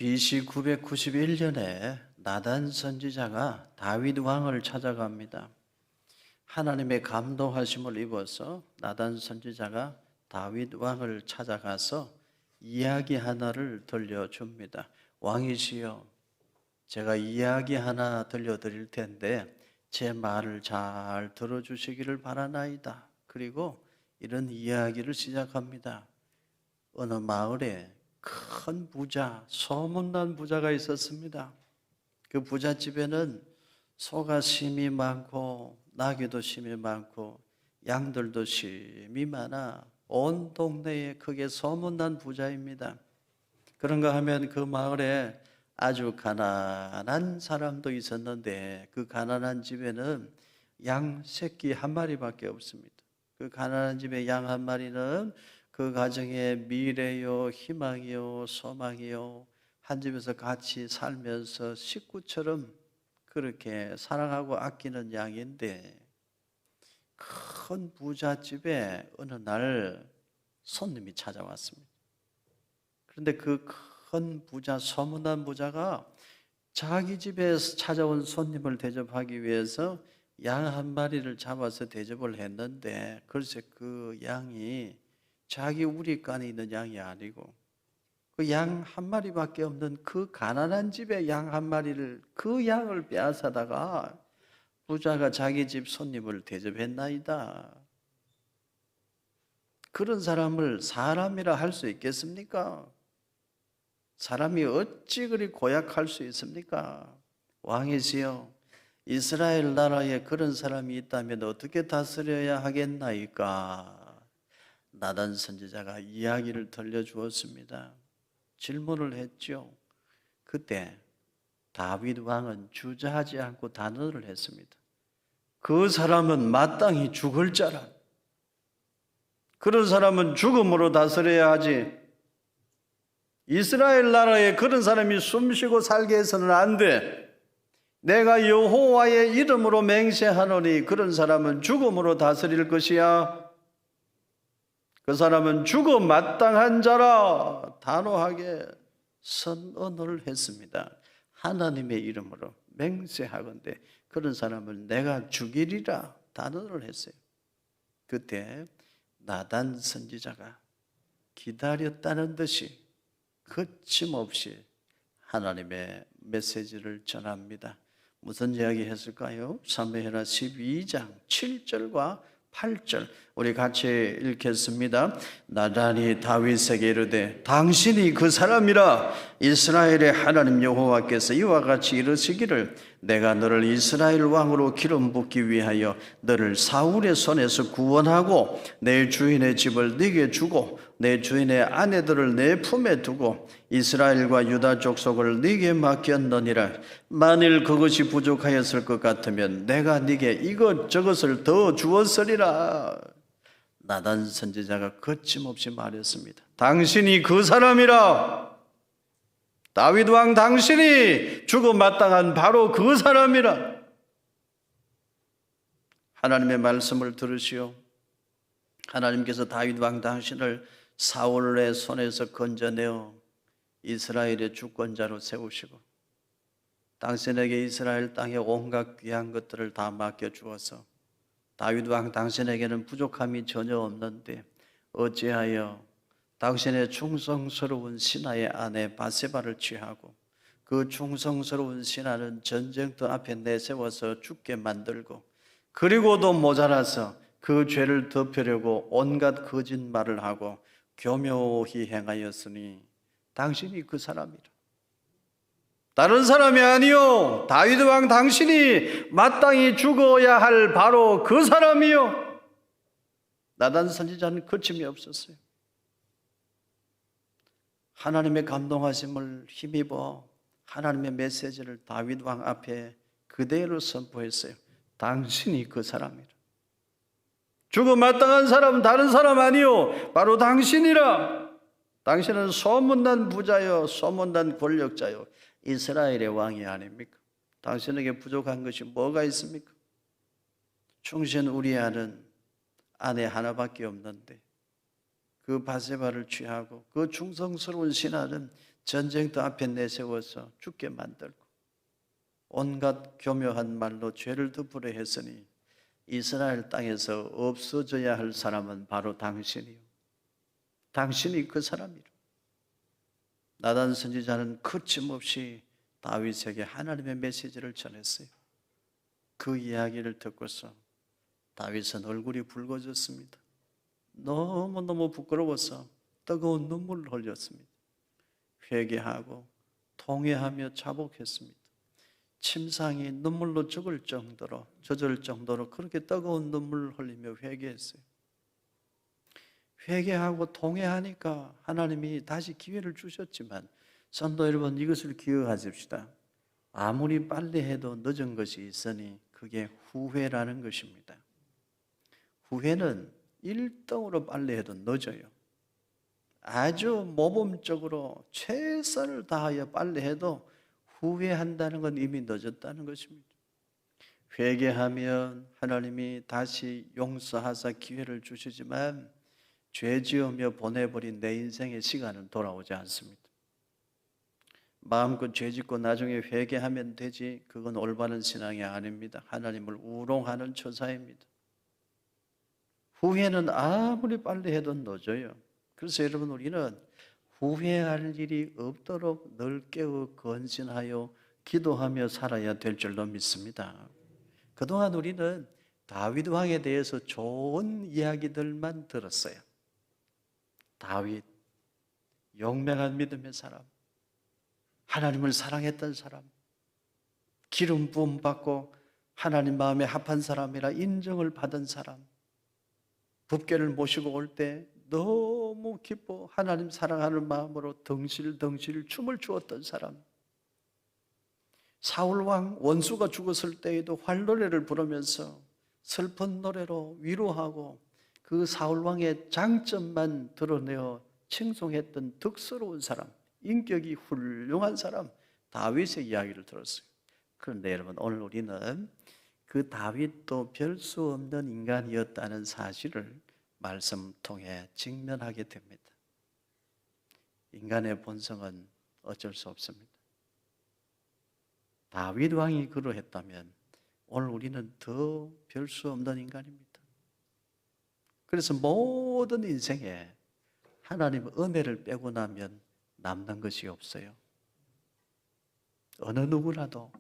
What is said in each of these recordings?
BC 991년에 나단 선지자가 다윗 왕을 찾아갑니다. 하나님의 감동하심을 입어서 나단 선지자가 다윗 왕을 찾아가서 이야기 하나를 들려줍니다. 왕이시여, 제가 이야기 하나 들려드릴 텐데 제 말을 잘 들어주시기를 바라나이다. 그리고 이런 이야기를 시작합니다. 어느 마을에 큰 부자, 소문난 부자가 있었습니다. 그 부잣집에는 소가 심이 많고 나귀도 심이 많고 양들도 심이 많아 온 동네에 크게 소문난 부자입니다. 그런가 하면 그 마을에 아주 가난한 사람도 있었는데 그 가난한 집에는 양 새끼 한 마리밖에 없습니다. 그 가난한 집에 양 한 마리는 그 가정의 미래요, 희망이요, 소망이요, 한 집에서 같이 살면서 식구처럼 그렇게 사랑하고 아끼는 양인데, 큰 부잣집에 어느 날 손님이 찾아왔습니다. 그런데 그 큰 부자, 소문난 부자가 자기 집에 찾아온 손님을 대접하기 위해서 양 한 마리를 잡아서 대접을 했는데, 글쎄 그 양이 자기 우리간에 있는 양이 아니고 그 양 한 마리밖에 없는 그 가난한 집의 양 한 마리를, 그 양을 빼앗아다가 부자가 자기 집 손님을 대접했나이다. 그런 사람을 사람이라 할 수 있겠습니까? 사람이 어찌 그리 고약할 수 있습니까? 왕이시여, 이스라엘 나라에 그런 사람이 있다면 어떻게 다스려야 하겠나이까? 나단 선지자가 이야기를 들려주었습니다. 질문을 했죠. 그때 다윗 왕은 주저하지 않고 단언을 했습니다. 그 사람은 마땅히 죽을 자라. 그런 사람은 죽음으로 다스려야 하지. 이스라엘 나라에 그런 사람이 숨쉬고 살게 해서는 안 돼. 내가 여호와의 이름으로 맹세하노니 그런 사람은 죽음으로 다스릴 것이야. 그 사람은 죽음 마땅한 자라. 단호하게 선언을 했습니다. 하나님의 이름으로 맹세하건대 그런 사람을 내가 죽이리라 단언을 했어요. 그때 나단 선지자가 기다렸다는 듯이 거침없이 하나님의 메시지를 전합니다. 무슨 이야기 했을까요? 사무엘하 12장 7절과 8절 우리 같이 읽겠습니다. 나단이 다윗에게 이르되 당신이 그 사람이라. 이스라엘의 하나님 여호와께서 이와 같이 이르시기를 내가 너를 이스라엘 왕으로 기름 붓기 위하여 너를 사울의 손에서 구원하고 내 주인의 집을 네게 주고 내 주인의 아내들을 내 품에 두고 이스라엘과 유다 족속을 네게 맡겼느니라. 만일 그것이 부족하였을 것 같으면 내가 네게 이것저것을 더 주었으리라. 나단 선지자가 거침없이 말했습니다. 당신이 그 사람이라. 다윗 왕 당신이 죽음 마땅한 바로 그 사람이라. 하나님의 말씀을 들으시오. 하나님께서 다윗 왕 당신을 사울의 손에서 건져내어 이스라엘의 주권자로 세우시고 당신에게 이스라엘 땅의 온갖 귀한 것들을 다 맡겨주어서 다윗 왕 당신에게는 부족함이 전혀 없는데 어찌하여 당신의 충성스러운 신하의 아내 바세바를 취하고 그 충성스러운 신하는 전쟁터 앞에 내세워서 죽게 만들고 그리고도 모자라서 그 죄를 덮으려고 온갖 거짓말을 하고 교묘히 행하였으니 당신이 그 사람이라. 다른 사람이 아니요 다윗 왕 당신이 마땅히 죽어야 할 바로 그 사람이요. 나단 선지자는 거침이 없었어요. 하나님의 감동하심을 힘입어 하나님의 메시지를 다윗 왕 앞에 그대로 선포했어요. 당신이 그 사람이라. 죽음 마땅한 사람은 다른 사람 아니요 바로 당신이라. 당신은 소문난 부자요 소문난 권력자요 이스라엘의 왕이 아닙니까? 당신에게 부족한 것이 뭐가 있습니까? 충신 우리아는 아내 하나밖에 없는데 그 바세바를 취하고 그 충성스러운 신하는 전쟁터 앞에 내세워서 죽게 만들고 온갖 교묘한 말로 죄를 덮으려 했으니 이스라엘 땅에서 없어져야 할 사람은 바로 당신이요. 당신이 그 사람이라. 나단 선지자는 거침없이 다윗에게 하나님의 메시지를 전했어요. 그 이야기를 듣고서 다윗은 얼굴이 붉어졌습니다. 너무너무 부끄러워서 뜨거운 눈물을 흘렸습니다. 회개하고 통회하며 자복했습니다. 침상이 눈물로 젖을 정도로 그렇게 뜨거운 눈물을 흘리며 회개했어요. 회개하고 통회하니까 하나님이 다시 기회를 주셨지만 성도 여러분, 이것을 기억하십시다. 아무리 빨리 해도 늦은 것이 있으니 그게 후회라는 것입니다. 후회는 1등으로 빨리 해도 늦어요. 아주 모범적으로 최선을 다하여 빨리 해도 후회한다는 건 이미 늦었다는 것입니다. 회개하면 하나님이 다시 용서하사 기회를 주시지만 죄 지으며 보내버린 내 인생의 시간은 돌아오지 않습니다. 마음껏 죄 짓고 나중에 회개하면 되지, 그건 올바른 신앙이 아닙니다. 하나님을 우롱하는 처사입니다. 후회는 아무리 빨리 해도 늦어요. 그래서 여러분, 우리는 후회할 일이 없도록 늘 깨어 건신하여 기도하며 살아야 될 줄로 믿습니다. 그동안 우리는 다윗 왕에 대해서 좋은 이야기들만 들었어요. 다윗, 용맹한 믿음의 사람, 하나님을 사랑했던 사람, 기름 부음 받고 하나님 마음에 합한 사람이라 인정을 받은 사람, 법궤를 모시고 올 때 너무 기뻐 하나님 사랑하는 마음으로 덩실덩실 춤을 추었던 사람, 사울왕 원수가 죽었을 때에도 활노래를 부르면서 슬픈 노래로 위로하고 그 사울왕의 장점만 드러내어 칭송했던 덕스러운 사람, 인격이 훌륭한 사람 다윗의 이야기를 들었어요. 그런데 여러분, 오늘 우리는 그 다윗도 별 수 없는 인간이었다는 사실을 말씀 통해 직면하게 됩니다. 인간의 본성은 어쩔 수 없습니다. 다윗 왕이 그러했다면 오늘 우리는 더 별 수 없는 인간입니다. 그래서 모든 인생에 하나님의 은혜를 빼고 나면 남는 것이 없어요. 어느 누구라도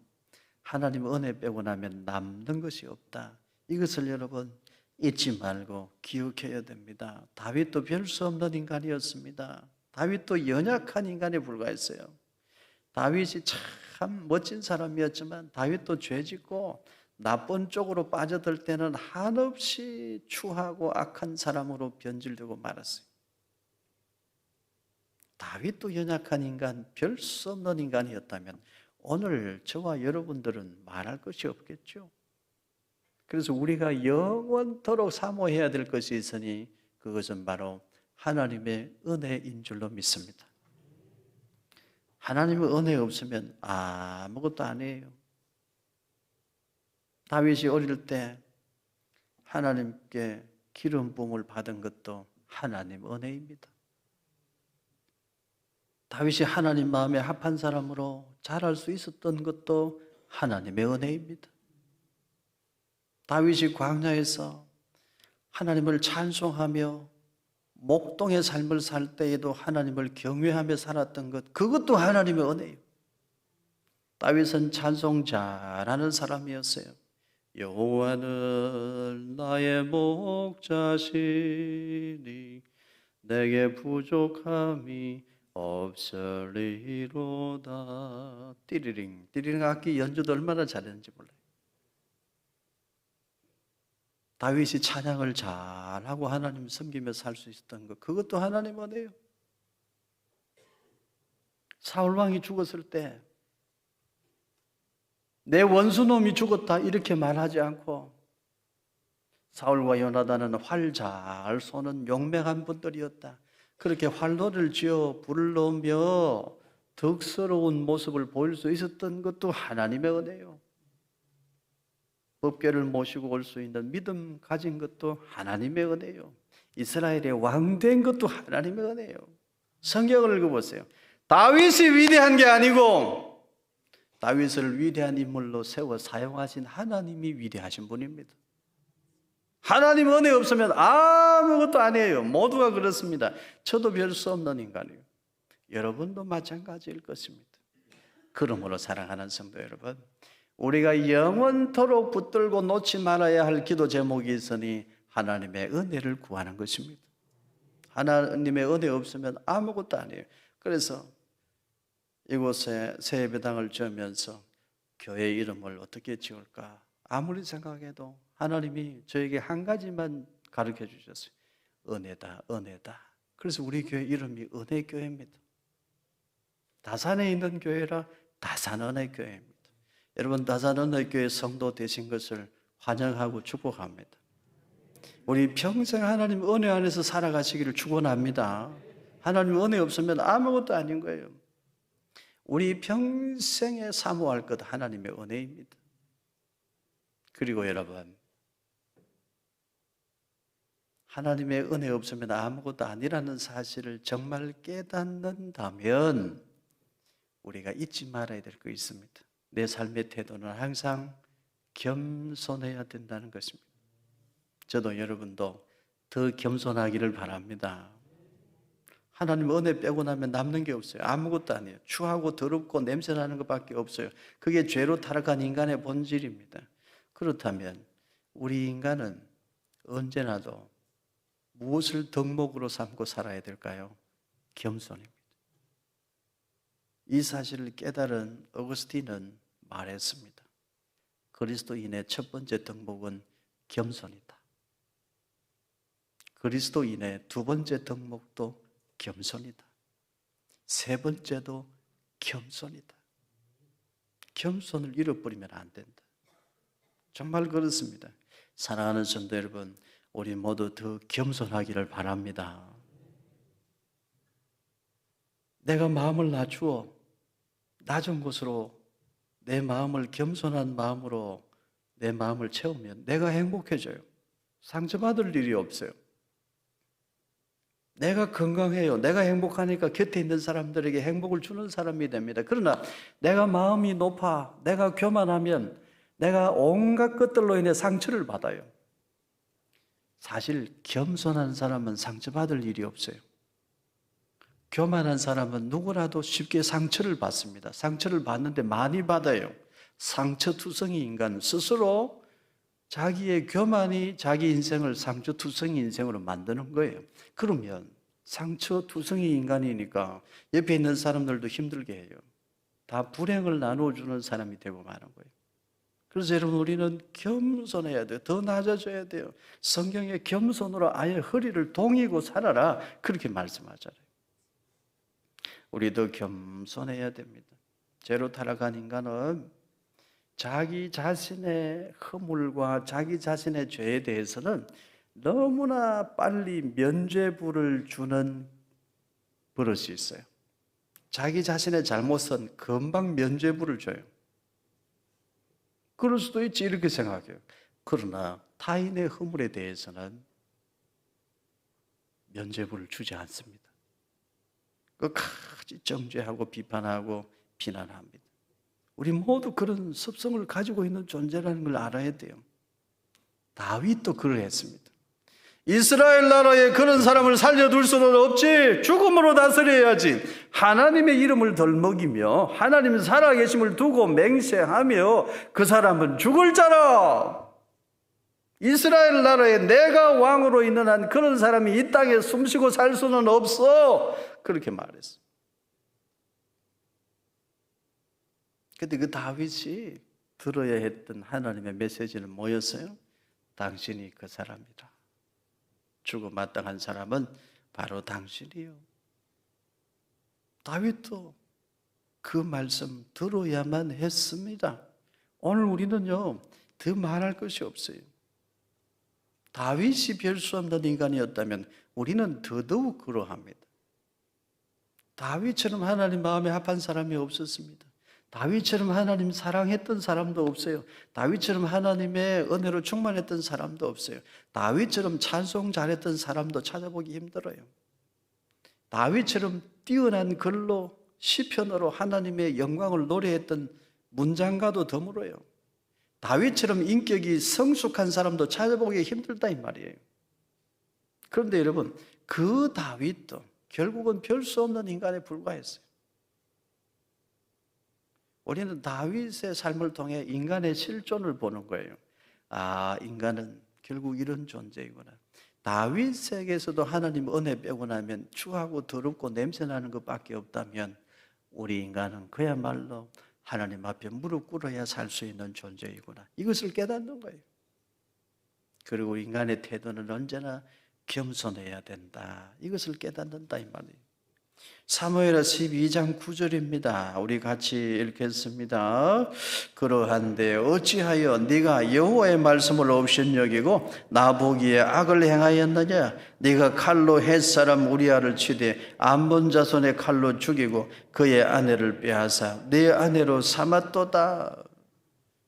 하나님의 은혜 빼고 나면 남는 것이 없다. 이것을 여러분 잊지 말고 기억해야 됩니다. 다윗도 별 수 없는 인간이었습니다. 다윗도 연약한 인간에 불과했어요. 다윗이 참 멋진 사람이었지만 다윗도 죄짓고 나쁜 쪽으로 빠져들 때는 한없이 추하고 악한 사람으로 변질되고 말았어요. 다윗도 연약한 인간, 별 수 없는 인간이었다면 오늘 저와 여러분들은 말할 것이 없겠죠. 그래서 우리가 영원토록 사모해야 될 것이 있으니 그것은 바로 하나님의 은혜인 줄로 믿습니다. 하나님의 은혜 없으면 아무것도 아니에요. 다윗이 어릴 때 하나님께 기름 부음을 받은 것도 하나님 은혜입니다. 다윗이 하나님 마음에 합한 사람으로 자랄 수 있었던 것도 하나님의 은혜입니다. 다윗이 광야에서 하나님을 찬송하며 목동의 삶을 살 때에도 하나님을 경외하며 살았던 것, 그것도 하나님의 은혜예요. 다윗은 찬송 잘하는 사람이었어요. 여호와는 나의 목자시니 내게 부족함이 없으리로다. 띠리링 띠리링 악기 연주도 얼마나 잘했는지 몰라요. 다윗이 찬양을 잘하고 하나님 섬기며 살 수 있었던 것, 그것도 하나님 은혜예요. 사울왕이 죽었을 때 내 원수놈이 죽었다 이렇게 말하지 않고 사울과 요나단은 활 잘 쏘는 용맹한 분들이었다, 그렇게 활노를 지어 불을 넣으며 덕스러운 모습을 보일 수 있었던 것도 하나님의 은혜요. 법궤를 모시고 올 수 있는 믿음 가진 것도 하나님의 은혜요. 이스라엘의 왕 된 것도 하나님의 은혜요. 성경을 읽어보세요. 다윗이 위대한 게 아니고 다윗을 위대한 인물로 세워 사용하신 하나님이 위대하신 분입니다. 하나님 은혜 없으면 아무것도 아니에요. 모두가 그렇습니다. 저도 별 수 없는 인간이에요. 여러분도 마찬가지일 것입니다. 그러므로 사랑하는 성도 여러분, 우리가 영원토록 붙들고 놓지 말아야 할 기도 제목이 있으니 하나님의 은혜를 구하는 것입니다. 하나님의 은혜 없으면 아무것도 아니에요. 그래서 이곳에 새 예배당을 지으면서 교회 이름을 어떻게 지을까? 아무리 생각해도 하나님이 저에게 한 가지만 가르쳐 주셨어요. 은혜다, 은혜다. 그래서 우리 교회 이름이 은혜교회입니다. 다산에 있는 교회라 다산은혜교회입니다. 여러분, 다산은혜교회 성도 되신 것을 환영하고 축복합니다. 우리 평생 하나님 은혜 안에서 살아가시기를 축원합니다. 하나님 은혜 없으면 아무것도 아닌 거예요. 우리 평생에 사모할 것 하나님의 은혜입니다. 그리고 여러분, 하나님의 은혜 없으면 아무것도 아니라는 사실을 정말 깨닫는다면 우리가 잊지 말아야 될 거 있습니다. 내 삶의 태도는 항상 겸손해야 된다는 것입니다. 저도 여러분도 더 겸손하기를 바랍니다. 하나님 은혜 빼고 나면 남는 게 없어요. 아무것도 아니에요. 추하고 더럽고 냄새나는 것밖에 없어요. 그게 죄로 타락한 인간의 본질입니다. 그렇다면 우리 인간은 언제나도 무엇을 덕목으로 삼고 살아야 될까요? 겸손입니다. 이 사실을 깨달은 어거스틴은 말했습니다. 그리스도인의 첫 번째 덕목은 겸손이다. 그리스도인의 두 번째 덕목도 겸손이다. 세 번째도 겸손이다. 겸손을 잃어버리면 안 된다. 정말 그렇습니다. 사랑하는 성도 여러분, 우리 모두 더 겸손하기를 바랍니다. 내가 마음을 낮추어 낮은 곳으로 내 마음을 겸손한 마음으로 내 마음을 채우면 내가 행복해져요. 상처받을 일이 없어요. 내가 건강해요. 내가 행복하니까 곁에 있는 사람들에게 행복을 주는 사람이 됩니다. 그러나 내가 마음이 높아, 내가 교만하면 내가 온갖 것들로 인해 상처를 받아요. 사실 겸손한 사람은 상처받을 일이 없어요. 교만한 사람은 누구라도 쉽게 상처를 받습니다. 상처를 받는데 많이 받아요. 상처투성이 인간 스스로 자기의 교만이 자기 인생을 상처투성이 인생으로 만드는 거예요. 그러면 상처투성이 인간이니까 옆에 있는 사람들도 힘들게 해요. 다 불행을 나누어주는 사람이 되고 마는 거예요. 그래서 여러분, 우리는 겸손해야 돼요. 더 낮아져야 돼요. 성경에 겸손으로 아예 허리를 동이고 살아라, 그렇게 말씀하잖아요. 우리도 겸손해야 됩니다. 죄로 타락한 인간은 자기 자신의 허물과 자기 자신의 죄에 대해서는 너무나 빨리 면죄부를 주는 버릇이 있어요. 자기 자신의 잘못은 금방 면죄부를 줘요. 그럴 수도 있지, 이렇게 생각해요. 그러나 타인의 허물에 대해서는 면죄부를 주지 않습니다. 끝까지 정죄하고 비판하고 비난합니다. 우리 모두 그런 습성을 가지고 있는 존재라는 걸 알아야 돼요. 다윗도 그러했습니다. 이스라엘 나라에 그런 사람을 살려둘 수는 없지. 죽음으로 다스려야지. 하나님의 이름을 덜 먹이며 하나님 살아계심을 두고 맹세하며 그 사람은 죽을 자라. 이스라엘 나라에 내가 왕으로 있는 한 그런 사람이 이 땅에 숨쉬고 살 수는 없어. 그렇게 말했어. 그런데 그 다윗이 들어야 했던 하나님의 메시지는 뭐였어요? 당신이 그 사람이라. 죽어 마땅한 사람은 바로 당신이요. 다윗도 그 말씀 들어야만 했습니다. 오늘 우리는요, 더 말할 것이 없어요. 다윗이 별 수 없는 인간이었다면 우리는 더더욱 그러합니다. 다윗처럼 하나님 마음에 합한 사람이 없었습니다. 다윗처럼 하나님 사랑했던 사람도 없어요. 다윗처럼 하나님의 은혜로 충만했던 사람도 없어요. 다윗처럼 찬송 잘했던 사람도 찾아보기 힘들어요. 다윗처럼 뛰어난 글로 시편으로 하나님의 영광을 노래했던 문장과도 더불어요. 다윗처럼 인격이 성숙한 사람도 찾아보기 힘들다 이 말이에요. 그런데 여러분, 그 다윗도 결국은 별 수 없는 인간에 불과했어요. 우리는 다윗의 삶을 통해 인간의 실존을 보는 거예요. 아, 인간은 결국 이런 존재이구나. 다윗에게서도 하나님 은혜 빼고 나면 추하고 더럽고 냄새나는 것밖에 없다면 우리 인간은 그야말로 하나님 앞에 무릎 꿇어야 살 수 있는 존재이구나. 이것을 깨닫는 거예요. 그리고 인간의 태도는 언제나 겸손해야 된다. 이것을 깨닫는다 이 말이에요. 사무엘하 12장 9절입니다. 우리 같이 읽겠습니다. 그러한데 어찌하여 네가 여호와의 말씀을 업신여기고 나 보기에 악을 행하였느냐? 네가 칼로 헷사람 우리아를 치되 암몬 자손의 칼로 죽이고 그의 아내를 빼앗아 네 아내로 삼았도다.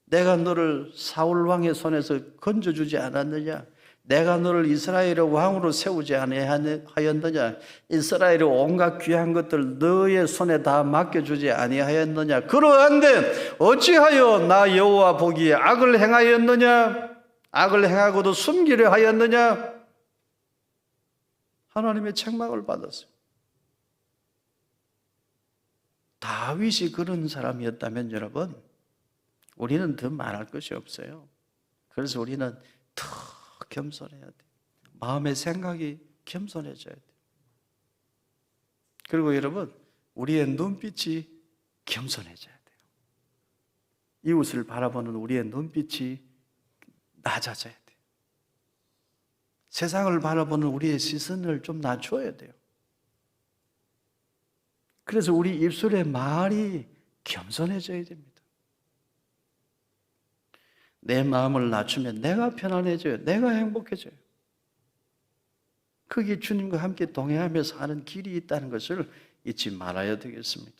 내가 너를 사울 왕의 손에서 건져주지 않았느냐? 내가 너를 이스라엘의 왕으로 세우지 아니하였느냐? 이스라엘의 온갖 귀한 것들 너의 손에 다 맡겨주지 아니하였느냐? 그러한데 어찌하여 나 여호와 보기에 악을 행하였느냐? 악을 행하고도 숨기려 하였느냐? 하나님의 책망을 받았어요. 다윗이 그런 사람이었다면 여러분, 우리는 더 말할 것이 없어요. 그래서 우리는 더 겸손해야 돼요. 마음의 생각이 겸손해져야 돼요. 그리고 여러분, 우리의 눈빛이 겸손해져야 돼요. 이웃을 바라보는 우리의 눈빛이 낮아져야 돼요. 세상을 바라보는 우리의 시선을 좀 낮춰야 돼요. 그래서 우리 입술의 말이 겸손해져야 됩니다. 내 마음을 낮추면 내가 편안해져요. 내가 행복해져요. 그게 주님과 함께 동행하면서 하는 길이 있다는 것을 잊지 말아야 되겠습니다.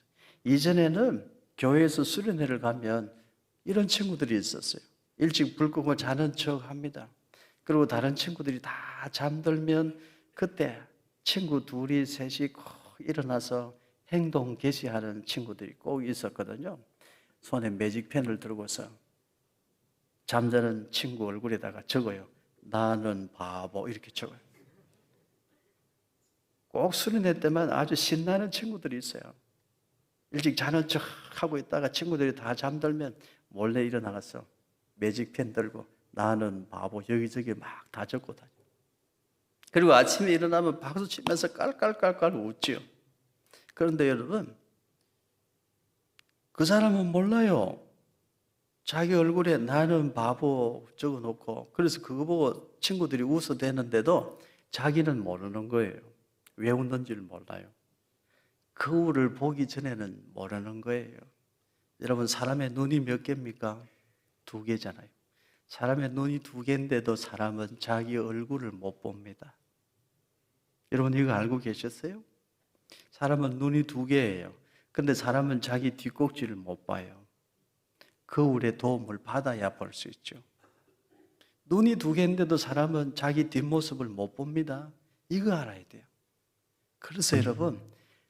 이전에는 교회에서 수련회를 가면 이런 친구들이 있었어요. 일찍 불 끄고 자는 척 합니다. 그리고 다른 친구들이 다 잠들면 그때 친구 둘이 셋이 꼭 일어나서 행동 개시하는 친구들이 꼭 있었거든요. 손에 매직펜을 들고서 잠자는 친구 얼굴에다가 적어요. 나는 바보 이렇게 적어요. 꼭 수련회 때만 아주 신나는 친구들이 있어요. 일찍 자는 척 하고 있다가 친구들이 다 잠들면 몰래 일어나가서 매직펜 들고 나는 바보 여기저기 막 다 적고 다녀요. 그리고 아침에 일어나면 박수 치면서 깔깔깔깔 웃지요. 그런데 여러분, 그 사람은 몰라요. 자기 얼굴에 나는 바보 적어놓고 그래서 그거 보고 친구들이 웃어대는데도 자기는 모르는 거예요. 왜 웃는지를 몰라요. 거울을 보기 전에는 모르는 거예요. 여러분, 사람의 눈이 몇 개입니까? 2개잖아요. 사람의 눈이 2개인데도 사람은 자기 얼굴을 못 봅니다. 여러분, 이거 알고 계셨어요? 사람은 눈이 2개예요. 근데 사람은 자기 뒷꼭지를 못 봐요. 거울의 도움을 받아야 볼 수 있죠. 눈이 2개인데도 사람은 자기 뒷모습을 못 봅니다. 이거 알아야 돼요. 그래서 여러분,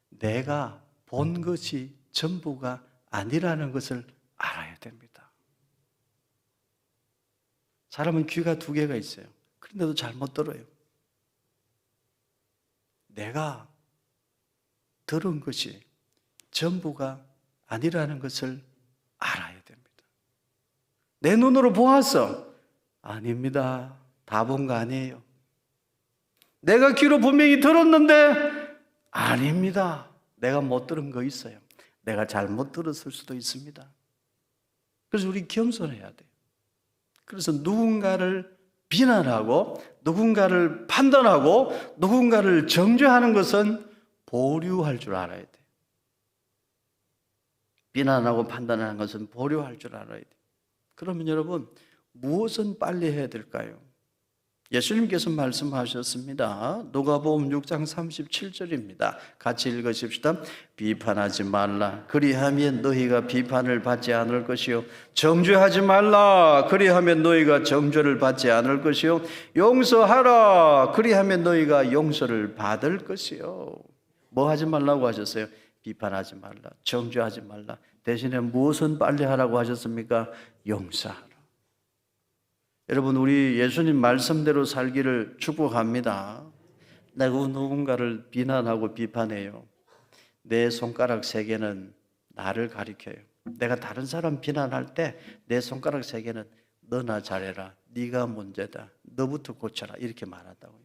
내가 본 것이 전부가 아니라는 것을 알아야 됩니다. 사람은 귀가 2개가 있어요. 그런데도 잘못 들어요. 내가 들은 것이 전부가 아니라는 것을 알아야 됩니다. 내 눈으로 보았어. 아닙니다. 다 본 거 아니에요. 내가 귀로 분명히 들었는데 아닙니다. 내가 못 들은 거 있어요. 내가 잘못 들었을 수도 있습니다. 그래서 우리 겸손해야 돼요. 그래서 누군가를 비난하고 누군가를 판단하고 누군가를 정죄하는 것은 보류할 줄 알아야 돼요. 비난하고 판단하는 것은 보류할 줄 알아야 돼요. 그러면 여러분, 무엇은 빨리 해야 될까요? 예수님께서 말씀하셨습니다. 누가복음 6장 37절입니다. 같이 읽으십시다. 비판하지 말라. 그리하면 너희가 비판을 받지 않을 것이요. 정죄하지 말라. 그리하면 너희가 정죄를 받지 않을 것이요. 용서하라. 그리하면 너희가 용서를 받을 것이요. 뭐 하지 말라고 하셨어요? 비판하지 말라. 정죄하지 말라. 대신에 무엇은 빨리 하라고 하셨습니까? 용서하라. 여러분, 우리 예수님 말씀대로 살기를 축복합니다. 내가 누군가를 비난하고 비판해요. 내 손가락 세 개는 나를 가리켜요. 내가 다른 사람 비난할 때 내 손가락 세 개는 너나 잘해라. 네가 문제다. 너부터 고쳐라. 이렇게 말한다고요.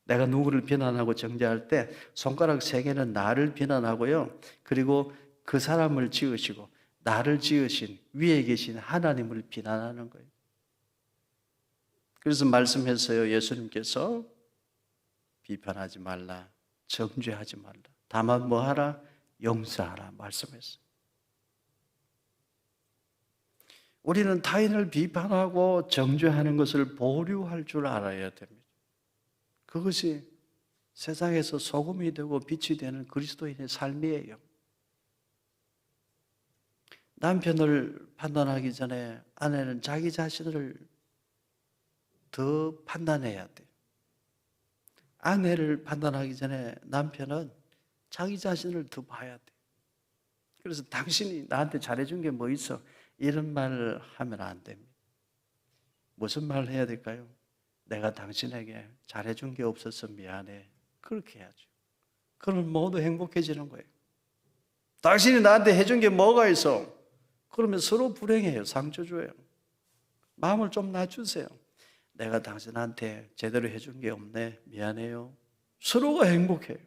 내가 누구를 비난하고 정죄할 때 손가락 세 개는 나를 비난하고요. 그리고 그 사람을 지으시고 나를 지으신 위에 계신 하나님을 비난하는 거예요. 그래서 말씀했어요. 예수님께서 비판하지 말라. 정죄하지 말라. 다만 뭐 하라? 용서하라 말씀했어요. 우리는 타인을 비판하고 정죄하는 것을 보류할 줄 알아야 됩니다. 그것이 세상에서 소금이 되고 빛이 되는 그리스도인의 삶이에요. 남편을 판단하기 전에 아내는 자기 자신을 더 판단해야 돼요. 아내를 판단하기 전에 남편은 자기 자신을 더 봐야 돼요. 그래서 당신이 나한테 잘해준 게 뭐 있어? 이런 말을 하면 안 됩니다. 무슨 말을 해야 될까요? 내가 당신에게 잘해준 게 없어서 미안해. 그렇게 해야죠. 그러면 모두 행복해지는 거예요. 당신이 나한테 해준 게 뭐가 있어? 그러면 서로 불행해요. 상처 줘요. 마음을 좀 낮추세요. 내가 당신한테 제대로 해준 게 없네. 미안해요. 서로가 행복해요.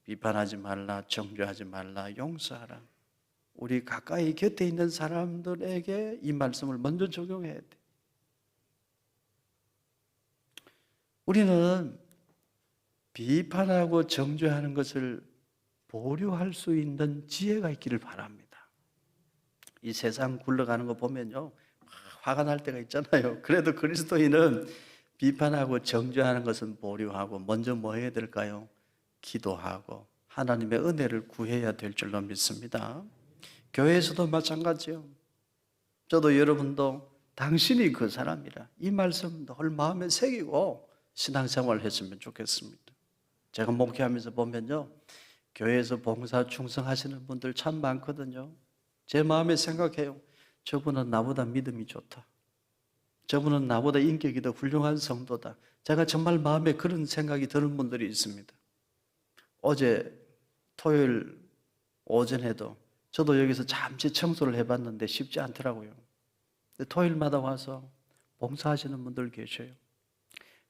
비판하지 말라, 정죄하지 말라, 용서하라. 우리 가까이 곁에 있는 사람들에게 이 말씀을 먼저 적용해야 돼. 우리는 비판하고 정죄하는 것을 보류할 수 있는 지혜가 있기를 바랍니다. 이 세상 굴러가는 거 보면요, 화가 날 때가 있잖아요. 그래도 그리스도인은 비판하고 정죄하는 것은 보류하고 먼저 뭐 해야 될까요? 기도하고 하나님의 은혜를 구해야 될 줄로 믿습니다. 교회에서도 마찬가지요. 저도 여러분도 당신이 그 사람이라 이 말씀 늘 마음에 새기고 신앙생활을 했으면 좋겠습니다. 제가 목회하면서 보면요, 교회에서 봉사 충성하시는 분들 참 많거든요. 제 마음에 생각해요. 저분은 나보다 믿음이 좋다. 저분은 나보다 인격이 더 훌륭한 성도다. 제가 정말 마음에 그런 생각이 드는 분들이 있습니다. 어제 토요일 오전에도 저도 여기서 잠시 청소를 해봤는데 쉽지 않더라고요. 토요일마다 와서 봉사하시는 분들 계셔요.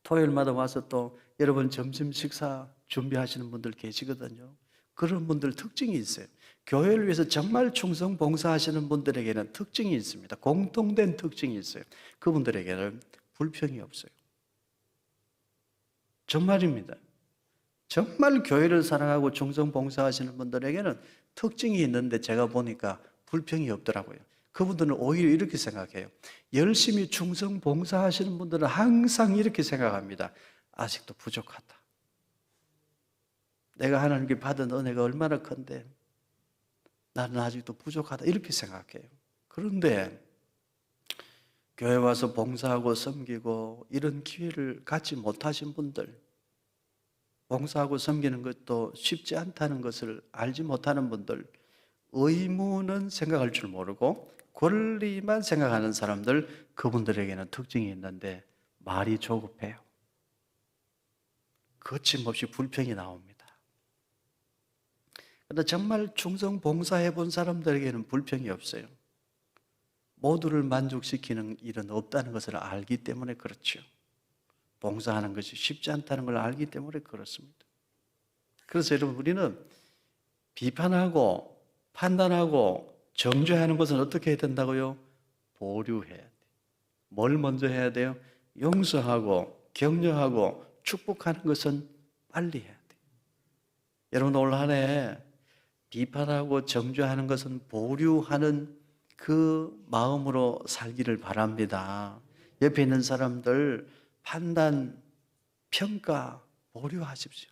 토요일마다 와서 또 여러분 점심 식사 준비하시는 분들 계시거든요. 그런 분들 특징이 있어요. 교회를 위해서 정말 충성 봉사하시는 분들에게는 특징이 있습니다. 공통된 특징이 있어요. 그분들에게는 불평이 없어요. 정말입니다. 정말 교회를 사랑하고 충성 봉사하시는 분들에게는 특징이 있는데 제가 보니까 불평이 없더라고요. 그분들은 오히려 이렇게 생각해요. 열심히 충성 봉사하시는 분들은 항상 이렇게 생각합니다. 아직도 부족하다. 내가 하나님께 받은 은혜가 얼마나 큰데 나는 아직도 부족하다. 이렇게 생각해요. 그런데 교회 와서 봉사하고 섬기고 이런 기회를 갖지 못하신 분들, 봉사하고 섬기는 것도 쉽지 않다는 것을 알지 못하는 분들, 의무는 생각할 줄 모르고 권리만 생각하는 사람들, 그분들에게는 특징이 있는데 말이 조급해요. 거침없이 불평이 나옵니다. 그런데 정말 충성 봉사해 본 사람들에게는 불평이 없어요. 모두를 만족시키는 일은 없다는 것을 알기 때문에 그렇죠. 봉사하는 것이 쉽지 않다는 걸 알기 때문에 그렇습니다. 그래서 여러분, 우리는 비판하고 판단하고 정죄하는 것은 어떻게 해야 된다고요? 보류해야 돼요. 뭘 먼저 해야 돼요? 용서하고 격려하고 축복하는 것은 빨리 해야 돼요. 여러분, 올 한 해 비판하고 정죄하는 것은 보류하는 그 마음으로 살기를 바랍니다. 옆에 있는 사람들 판단, 평가, 보류하십시오.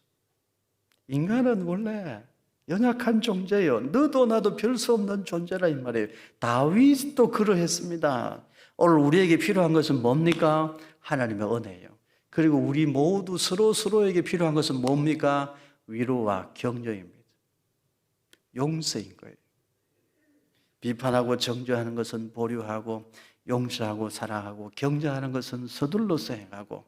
인간은 원래 연약한 존재예요. 너도 나도 별 수 없는 존재라 이 말이에요. 다윗도 그러했습니다. 오늘 우리에게 필요한 것은 뭡니까? 하나님의 은혜예요. 그리고 우리 모두 서로에게 필요한 것은 뭡니까? 위로와 격려입니다. 용서인 거예요. 비판하고 정죄하는 것은 보류하고, 용서하고 사랑하고, 격려하는 것은 서둘러서 행하고,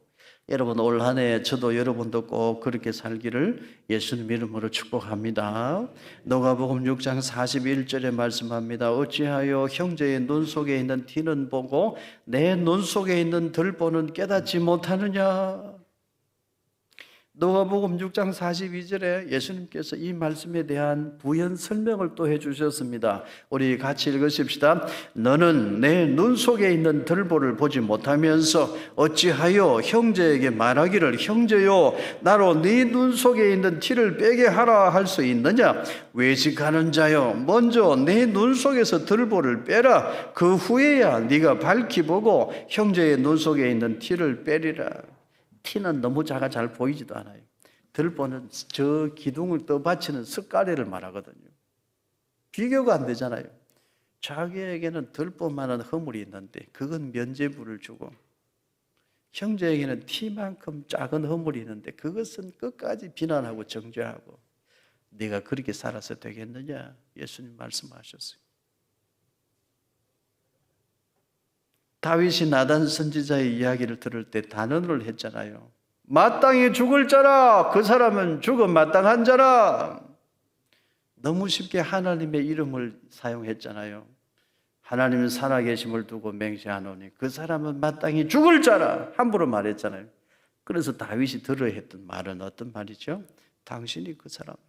여러분 올 한 해 저도 여러분도 꼭 그렇게 살기를 예수님 이름으로 축복합니다. 누가복음 6장 41절에 말씀합니다. 어찌하여 형제의 눈 속에 있는 티는 보고 내 눈 속에 있는 들보는 깨닫지 못하느냐. 누가복음 6장 42절에 예수님께서 이 말씀에 대한 부연 설명을 또 해주셨습니다. 우리 같이 읽으십시다. 너는 내 눈 속에 있는 들보를 보지 못하면서 어찌하여 형제에게 말하기를 형제요 나로 네 눈 속에 있는 티를 빼게 하라 할 수 있느냐. 외식하는 자여 먼저 내 눈 속에서 들보를 빼라. 그 후에야 네가 밝히 보고 형제의 눈 속에 있는 티를 빼리라. 티는 너무 작아 잘 보이지도 않아요. 들보는 저 기둥을 떠받치는 석가래를 말하거든요. 비교가 안 되잖아요. 자기에게는 들보만한 허물이 있는데 그건 면죄부를 주고, 형제에게는 티만큼 작은 허물이 있는데 그것은 끝까지 비난하고 정죄하고, 네가 그렇게 살아서 되겠느냐? 예수님 말씀하셨어요. 다윗이 나단 선지자의 이야기를 들을 때 단언을 했잖아요. 마땅히 죽을 자라, 그 사람은 죽음 마땅한 자라. 너무 쉽게 하나님의 이름을 사용했잖아요. 하나님은 살아계심을 두고 맹세하노니 그 사람은 마땅히 죽을 자라 함부로 말했잖아요. 그래서 다윗이 들어야 했던 말은 어떤 말이죠? 당신이 그 사람이라.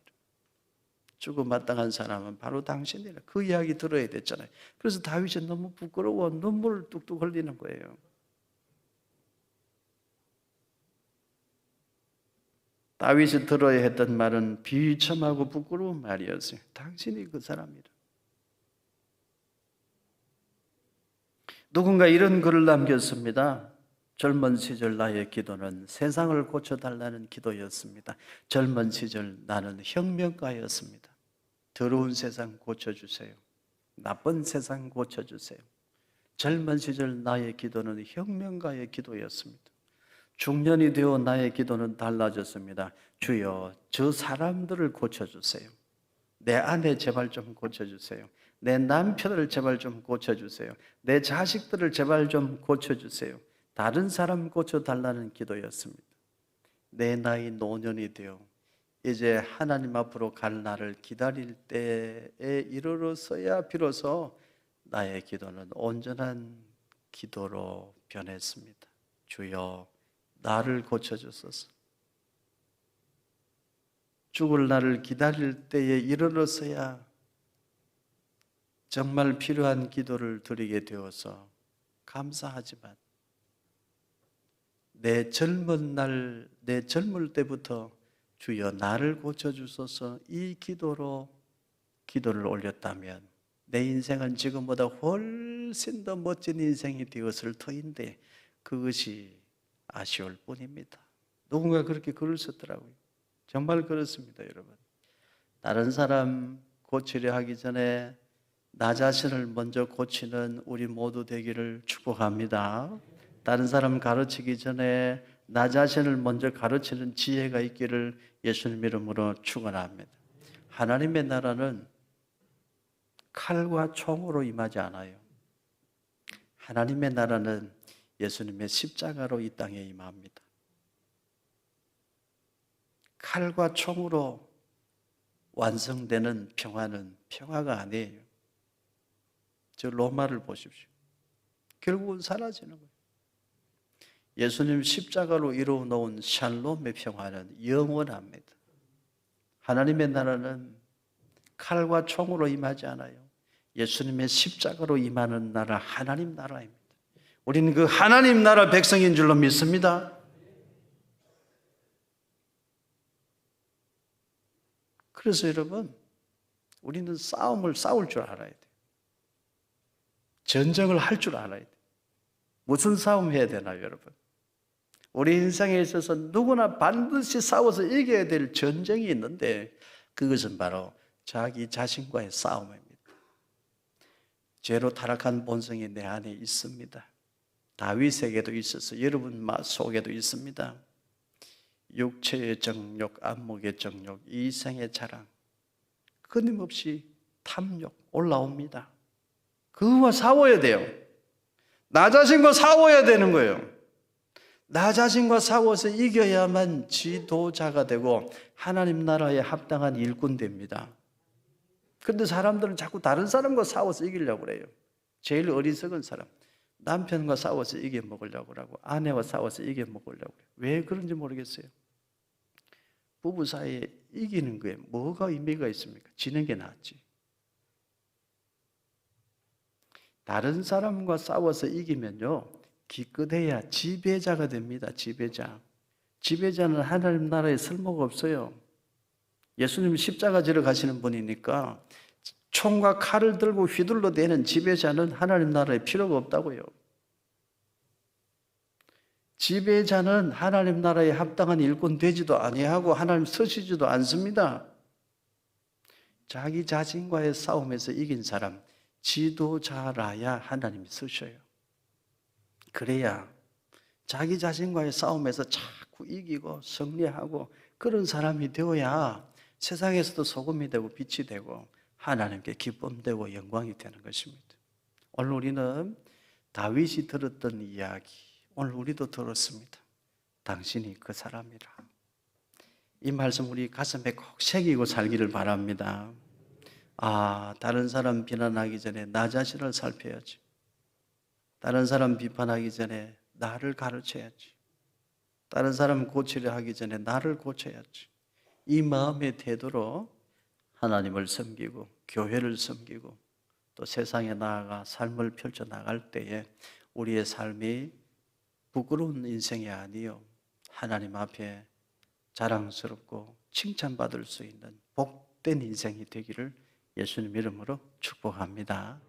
죽음 마땅한 사람은 바로 당신이라. 그 이야기 들어야 됐잖아요. 그래서 다윗이 너무 부끄러워 눈물 뚝뚝 흘리는 거예요. 다윗이 들어야 했던 말은 비참하고 부끄러운 말이었어요. 당신이 그 사람이라. 누군가 이런 글을 남겼습니다. 젊은 시절 나의 기도는 세상을 고쳐달라는 기도였습니다. 젊은 시절 나는 혁명가였습니다. 더러운 세상 고쳐주세요. 나쁜 세상 고쳐주세요. 젊은 시절 나의 기도는 혁명가의 기도였습니다. 중년이 되어 나의 기도는 달라졌습니다. 주여, 저 사람들을 고쳐주세요. 내 아내 제발 좀 고쳐주세요. 내 남편을 제발 좀 고쳐주세요. 내 자식들을 제발 좀 고쳐주세요. 다른 사람 고쳐달라는 기도였습니다. 내 나이 노년이 되어 이제 하나님 앞으로 갈 날을 기다릴 때에 이르러서야 비로소 나의 기도는 온전한 기도로 변했습니다. 주여, 나를 고쳐주소서. 죽을 날을 기다릴 때에 이르러서야 정말 필요한 기도를 드리게 되어서 감사하지만 내 젊은 날, 내 젊을 때부터 주여 나를 고쳐주소서 이 기도로 기도를 올렸다면 내 인생은 지금보다 훨씬 더 멋진 인생이 되었을 터인데 그것이 아쉬울 뿐입니다. 누군가 그렇게 글을 썼더라고요. 정말 그렇습니다, 여러분. 다른 사람 고치려 하기 전에 나 자신을 먼저 고치는 우리 모두 되기를 축복합니다. 다른 사람 가르치기 전에 나 자신을 먼저 가르치는 지혜가 있기를 예수님 이름으로 축원합니다. 하나님의 나라는 칼과 총으로 임하지 않아요. 하나님의 나라는 예수님의 십자가로 이 땅에 임합니다. 칼과 총으로 완성되는 평화는 평화가 아니에요. 저 로마를 보십시오. 결국은 사라지는 거예요. 예수님 십자가로 이루어 놓은 샬롬의 평화는 영원합니다. 하나님의 나라는 칼과 총으로 임하지 않아요. 예수님의 십자가로 임하는 나라, 하나님 나라입니다. 우리는 그 하나님 나라 백성인 줄로 믿습니다. 그래서 여러분, 우리는 싸움을 싸울 줄 알아야 돼요. 전쟁을 할 줄 알아야 돼요. 무슨 싸움 해야 되나요, 여러분? 우리 인생에 있어서 누구나 반드시 싸워서 이겨야 될 전쟁이 있는데 그것은 바로 자기 자신과의 싸움입니다. 죄로 타락한 본성이 내 안에 있습니다. 다윗에게도 있어서 여러분 속에도 있습니다. 육체의 정욕, 안목의 정욕, 이생의 자랑, 끊임없이 탐욕 올라옵니다. 그거와 싸워야 돼요. 나 자신과 싸워야 되는 거예요. 나 자신과 싸워서 이겨야만 지도자가 되고 하나님 나라에 합당한 일꾼 됩니다. 그런데 사람들은 자꾸 다른 사람과 싸워서 이기려고 그래요. 제일 어리석은 사람, 남편과 싸워서 이겨먹으려고 하고 아내와 싸워서 이겨먹으려고 해요. 왜 그런지 모르겠어요. 부부 사이에 이기는 거에 뭐가 의미가 있습니까? 지는 게 낫지. 다른 사람과 싸워서 이기면요, 기껏해야 지배자가 됩니다. 지배자. 지배자는 하나님 나라에 쓸모가 없어요. 예수님 십자가 지러 가시는 분이니까 총과 칼을 들고 휘둘러 대는 지배자는 하나님 나라에 필요가 없다고요. 지배자는 하나님 나라에 합당한 일꾼 되지도 아니하고 하나님 서시지도 않습니다. 자기 자신과의 싸움에서 이긴 사람, 지도자라야 하나님이 쓰셔요. 그래야 자기 자신과의 싸움에서 자꾸 이기고 승리하고 그런 사람이 되어야 세상에서도 소금이 되고 빛이 되고 하나님께 기쁨 되고 영광이 되는 것입니다. 오늘 우리는 다윗이 들었던 이야기, 오늘 우리도 들었습니다. 당신이 그 사람이라. 이 말씀 우리 가슴에 꼭 새기고 살기를 바랍니다. 다른 사람 비난하기 전에 나 자신을 살펴야지. 다른 사람 비판하기 전에 나를 가르쳐야지. 다른 사람 고치려 하기 전에 나를 고쳐야지. 이 마음의 태도로 하나님을 섬기고 교회를 섬기고 또 세상에 나아가 삶을 펼쳐 나갈 때에 우리의 삶이 부끄러운 인생이 아니요, 하나님 앞에 자랑스럽고 칭찬받을 수 있는 복된 인생이 되기를 예수님 이름으로 축복합니다.